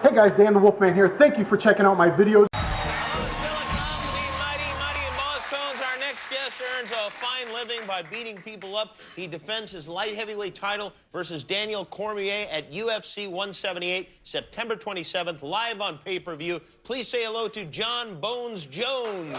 Hey guys, Dan the Wolfman here. Thank you for checking out my videos. Our next guest earns a fine living by beating people up. He defends his light heavyweight title versus Daniel Cormier at UFC 178, September 27th, live on pay-per-view. Please say hello to John Bones Jones.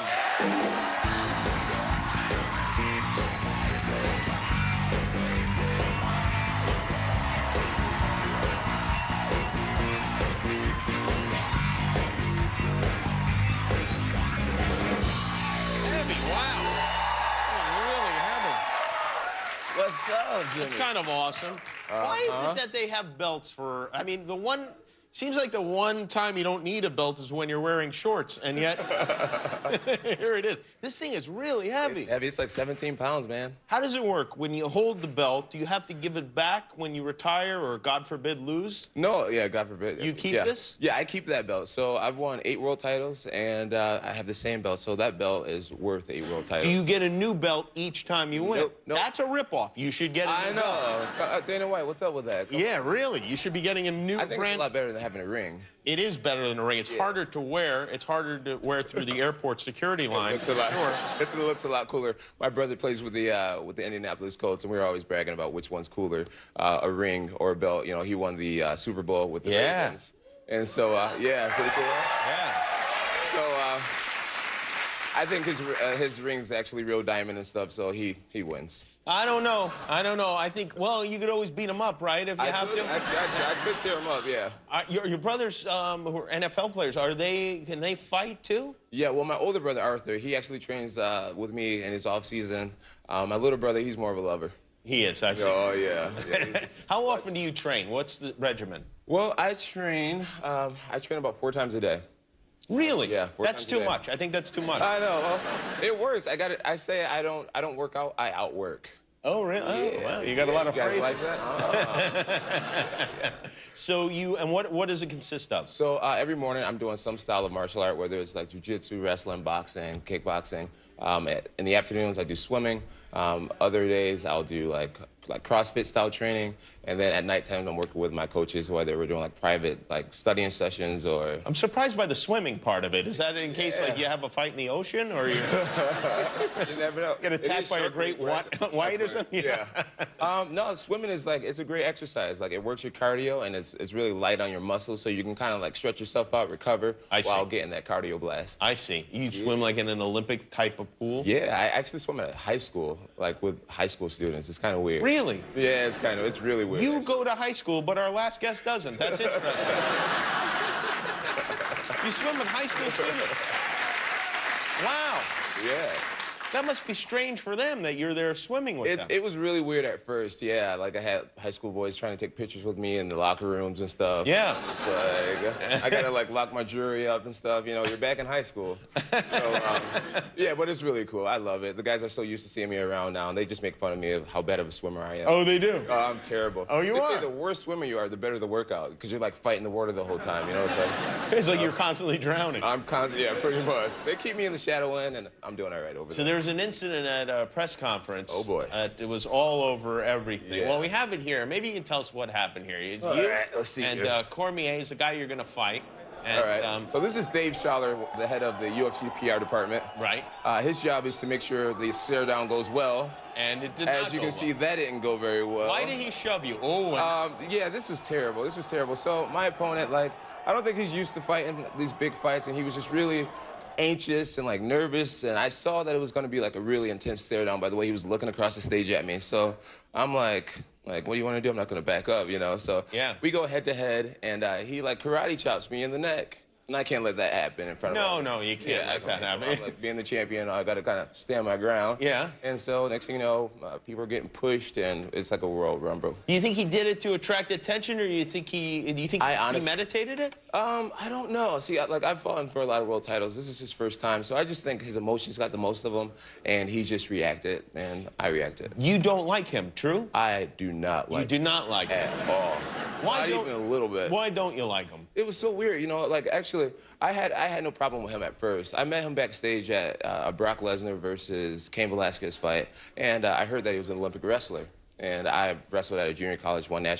What's up, Jimmy? It's kind of awesome. Why is it that they have belts for, I mean, seems like the one time you don't need a belt is when you're wearing shorts, and yet, here it is. This thing is really heavy. It's heavy. It's like 17 pounds, man. How does it work? When you hold the belt, do you have to give it back when you retire or, God forbid, lose? No, yeah, God forbid. You keep this? Yeah, I keep that belt. So I've won 8 world titles, and I have the same belt. So that belt is worth 8 world titles. Do you get a new belt each time you win? Nope. That's a ripoff. You should get a new belt. I know. Dana White, what's up with that? Yeah, really. You should be getting a new I think brand. it's a lot better than having a ring. It is better than a ring. It's harder to wear. It's harder to wear through the airport security line. It looks a lot cooler. My brother plays with the Indianapolis Colts, and we were always bragging about which one's cooler, a ring or a belt. You know, he won the Super Bowl with the Ravens. And so, yeah, pretty cool. Yeah. So, I think his ring's actually real diamond and stuff, so he wins. I don't know. I think, well, you could always beat him up, right, if you have to? I could tear him up, yeah. Your brothers who are NFL players, can they fight, too? Yeah, well, my older brother, Arthur, he actually trains with me in his off-season. My little brother, he's more of a lover. He is, I see. Oh, yeah. How often do you train? What's the regimen? Well, I train about 4 times a day. Really? Yeah, 4 That's times a day. too much. I think that's too much. I know. Well, it works. I say I don't work out. I outwork. Oh, really? Yeah. Oh, wow. You got a lot of you guys phrases. Like that? Yeah. So what does it consist of? So every morning I'm doing some style of martial art, whether it's like jiu-jitsu, wrestling, boxing, kickboxing. In the afternoons I do swimming. Other days I'll do like CrossFit style training, and then at nighttime I'm working with my coaches, whether we're doing like private studying sessions or. I'm surprised by the swimming part of it. Is that in case like you have a fight in the ocean, or you never know. Get attacked by a great white or something? Yeah. No, swimming is it's a great exercise. Like it works your cardio, and it's really light on your muscles, so you can kind of like stretch yourself out, recover while getting that cardio blast. I see. You swim like in an Olympic type of pool? Yeah, I actually swim at high school, like with high school students. It's kind of weird. Really? Yeah, it's really weird. You go to high school, but our last guest doesn't. That's interesting. You swim with high school students. Wow. Yeah. That must be strange for them that you're there swimming with them. It was really weird at first, yeah. Like, I had high school boys trying to take pictures with me in the locker rooms and stuff. Yeah. So I gotta, lock my jewelry up and stuff. You know, you're back in high school. So, yeah, but it's really cool. I love it. The guys are so used to seeing me around now, and they just make fun of me of how bad of a swimmer I am. Oh, they do? Oh, I'm terrible. Oh, you are? They say the worse swimmer you are, the better the workout, because you're, fighting the water the whole time, you know? It's like you're constantly drowning. I'm constantly, yeah, pretty much. They keep me in the shadow end, and I'm doing all right over there. So there was an incident at a press conference. Oh, boy. It was all over everything. Yeah. Well, we have it here. Maybe you can tell us what happened here. It's all you right, let's see and here. Cormier is the guy you're going to fight. And, all right. So this is Dave Schaller, the head of the UFC PR department. Right. His job is to make sure the stare down goes well. And it did not As you can see, that didn't go very well. Why did he shove you? Oh. Yeah, this was terrible. This was terrible. So my opponent, I don't think he's used to fighting these big fights, and he was just really anxious and nervous, and I saw that it was going to be a really intense stare down by the way he was looking across the stage at me. So I'm like, what do you want to do? I'm not going to back up, you know? So yeah. We go head to head, and he karate chops me in the neck. And I can't let that happen in front of him. No, you can't let that happen. I'm being the champion, I got to kind of stand my ground. Yeah. And so next thing you know, people are getting pushed, and it's like a world rumble. Do you think he did it to attract attention, or do you think he meditated it? I don't know. See, I've fought for a lot of world titles. This is his first time, so I just think his emotions got the most of him, and he just reacted, and I reacted. You don't like him, true? I do not like him. You do not like him? At all. Not even a little bit. Why don't you like him? It was so weird, you know, actually, I had no problem with him at first. I met him backstage at a Brock Lesnar versus Cain Velasquez fight, and I heard that he was an Olympic wrestler. And I wrestled at a junior college, won national